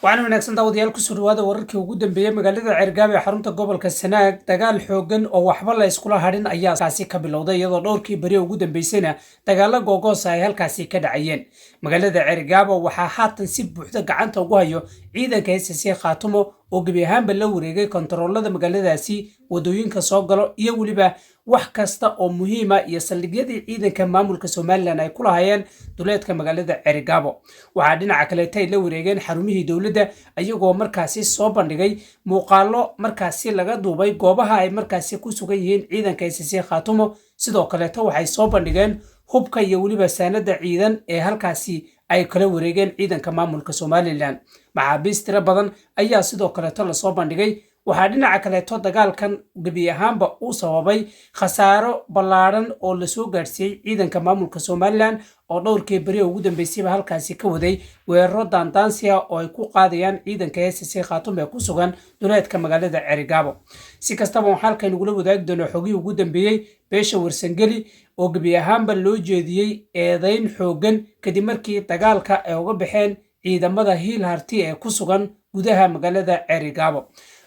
waxaana wanaagsan daawadayaal ku soo dhawaada wararkii ugu dambeeyay magaalada Cergaab ee xarunta gobolka Sanaag dagaal xoogan oo waxba la iskula hadhin ayaa kaasi ka bilowday iyadoo dhowrkii bari ugu dambeysayna dagaal googos ay halkaasi ka dhacayeen magaalada Cergaab waxaa haatan si buuxda gacanta ugu hayo ciidanka SSC Khaatumo oo gabi ahaanba la wareegay kontaroolada magaaladaasi wadooyinka soo galo iyo waliba wax kasta oo muhiim ah iyo saldhigyadii ciidanka maamulka Soomaaliland ay ku lahaayeen duleedka magaalada Cergaab waxa dhinaca kale ay la wareegeen xarumihii dawladda ayagoo markaasi soo bandhigay muuqaalo markaasi laga duubay goobaha ay markaasi ku sugan yihiin ciidanka SSC Khaatumo sidoo kale waxay soo bandhigeen hubka iyo waliba saanada ciidan ee halkaasi ay kala wareegeen ciidanka maamulka Soomaaliland maxaabiis tiro badan ayaa sidoo kale la soo bandhigay waxaa dhinaca kale dagaalkan gabi ahaanba uu sababay khasaaro ballaaran oo la soo gaarsiiyay ciidanka maamulka Soomaaliland oo dhowrkii bari ugu dambeysay halkaasi ka waday weeraro daandaansiya oo ay ku qaadayaan ciidanka SSC Khaatumo ee ku sugan duleedka magaalada Cergaab si kastaba waxaan halkan ugu wadaagi doonaa xogii ugu dambeeyay beesha warsangeli oo gabi ahaanba loo jeediyay eedayn xoogan kadib markii dagaalka ay uga baxeen ciidamada hiil harti ee ku sugan gudaha magaalada Cergaab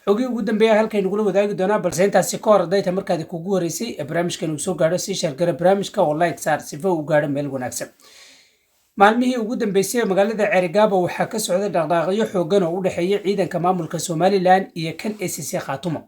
xogii ugu dambeeyay halkan ugu wadaagi doonaa balse intaasi ka hor dayta markaad kugu horeysay barnaamijkan uu soo gaaro si share barnaamijka oo like saar si uu gaaro meel wanaagsan maalmihii ugu dambeysay magaalada Cergaab waxaa ka socday dhaqdhaqaaqyo xoogan oo u dhaxeeya ciidanka maamulka Soomaaliland iyo kan SSC Khaatumo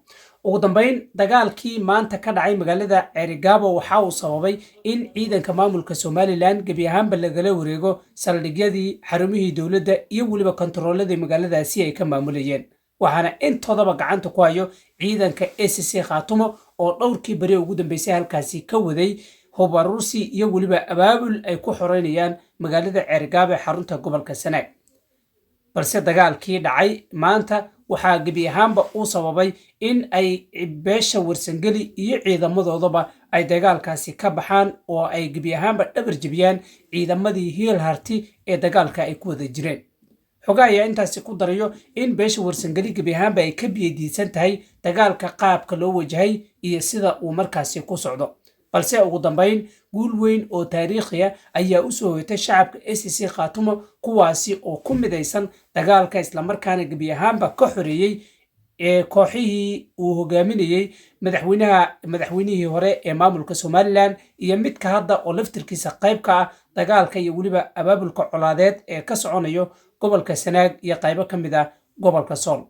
ugu dambeyn dagaalkii maanta ka dhacay magaalada Cergaab waxa uu sababay in ciidanka maamulka Soomaaliland gabi ahaanba lagala wareego saldhigyadii xarumihii dawladda iyo waliba kontarooladii magaaladaasi ay ka maamulayeen waxaana intoodaba gacanta ku hayo ciidanka SSC Khaatumo oo dhowrkii bari ugu dambeysay halkaasi ka waday hubarusi iyo waliba abaabul ay ku xoreynayaan magaalada Cergaab ee xarunta gobolka Sanaag balse dagaalkii dhacay maanta waxaa gabi ahaanba uu sababay in ay beesha warsangeli iyo ciidamadoodaba ay dagaalkaasi ka baxaan oo ay gabi ahaanba dhabar jabiyaan ciidamadii hiil harti ee dagaalka ay ku wada jireen xogaa ayaa intaasi ku darayo in beesha warsangeli gabi ahaanba ay ka biyadiisan tahay dagaalka qaabka loo wajahay iyo sida uu markaasi ku socdo balse ugu dambeyn guul weyn oo taariikhi ah ayaa u soo hoytay shacabka SSC Khaatumo kuwaasi oo ku midaysan dagaalka isla markaana gabi ahaanba ka xoreeyay kooxihii uu hogaaminayay madaxweynihii hore ee maamulka Soomaaliland iyo midka hadda oo laftirkiisa qayb ka ah dagaalka iyo waliba abaabulka colaadeed ee ka soconayo gobolka Sanaag iyo qaybo ka mid ah gobolka Sool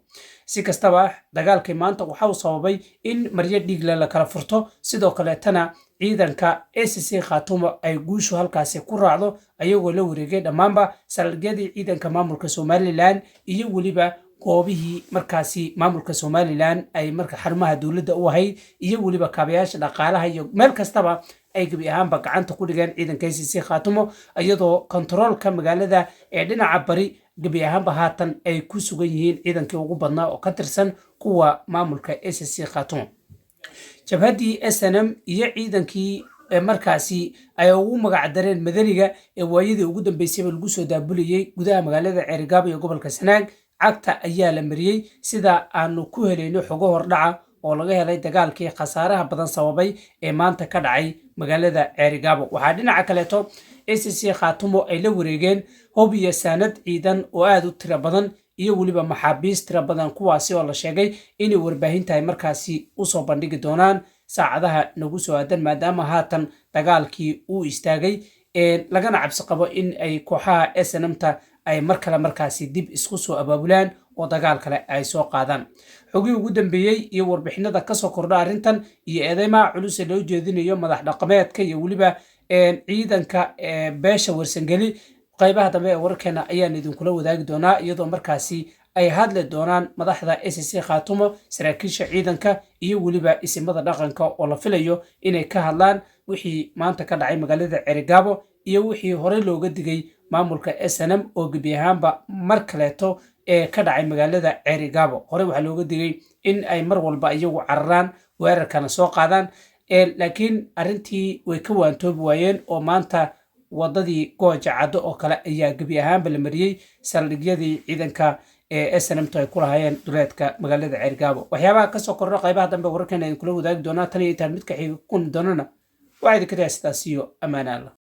si kastaba dagaalkii maanta waxa uu sababay in maryo dhiig la kala furto sidoo kale tana ciidanka SSC Khaatumo ay guushu halkaasi ku raacdo ayagoo la wareegay dhamaanba saldhigyadii ciidanka maamulka Soomaaliland iyo waliba goobihii markaasi maamulka Soomaaliland ay marka xarumaha dawladda u ahayd iyo waliba kaabayaasha dhaqaalaha iyo meel kastaba ay gabi ahaanba gacanta ku dhigeen ciidanka SSC Khaatumo iyadoo kontaroolka magaalada ee dhinaca bari gabi ahaanba haatan ay ku sugan yihiin ciidankii ugu badnaa oo ka tirsan kuwa maamulka SSC Khaatumo jabhadii SNM iyo ciidankii markaasi ay ugu magac dareen madaniga ee waayadii ugu dambeysay lagu soo daabuliyay gudaha magaalada Cergaab iyo gobolka Sanaag cagta ayaa la mariyay sida aanu ku helayno xogo hordhaca oo laga helay dagaalkii khasaaraha badan sababay ee maanta ka dhacay magaalada Cergaab waxaa dhinaca kale SSC Khaatumo ay la wareegeen hub iyo saanad ciidan oo aad u tiro badan iyo waliba maxaabiis tiro badan kuwaasi oo la sheegay inay warbaahinta ay markaasi u soo bandhigi doonaan saacadaha nagu soo aadan maadaama haatan dagaalkii uu istaagay lagana cabsi qabo in ay kooxaha SNM-ta ay markale markaasi dib isku soo abaabulaan oo dagaal kale ay soo qaadaan xogii ugu dambeeyay iyo warbixinada ka soo kordha arrintan iyo eedeymaha culus ee loo jeedinayo madax dhaqameedka iyo waliba ciidanka beesha warsangeli qaybaha dambe ee wararkeena ayaan idinkula wadaagi doonaa iyadoo markaasi ay hadli doonaan madaxda SSC Khaatumo saraakiisha ciidanka iyo waliba isimada dhaqanka oo la filayo inay ka hadlaan wixii maanta ka dhacay magaalada Cergaab iyo wixii hore looga digay maamulka SNM oo gabi ahaanba mar kaleeto ka dhacay magaalada Cergaab hore waxa looga digay in ay mar walba iyagu cararaan weerarkana soo qaadaan laakiin arintii way ka waantoobi waayeen oo maanta wadadii gooja caddo oo kale ayaa gabi ahaanba la mariyay saldhigyadii ciidanka SNM ay ku lahaayeen duleedka magaalada Cergaab waxyaabaha ka soo kordha qaybaha dambe wararkeena ay kula wadaagi doonaa tan iyo intaan mid ka xiga kun doonana waxay idinka tahay sidaas iyo amaana Allah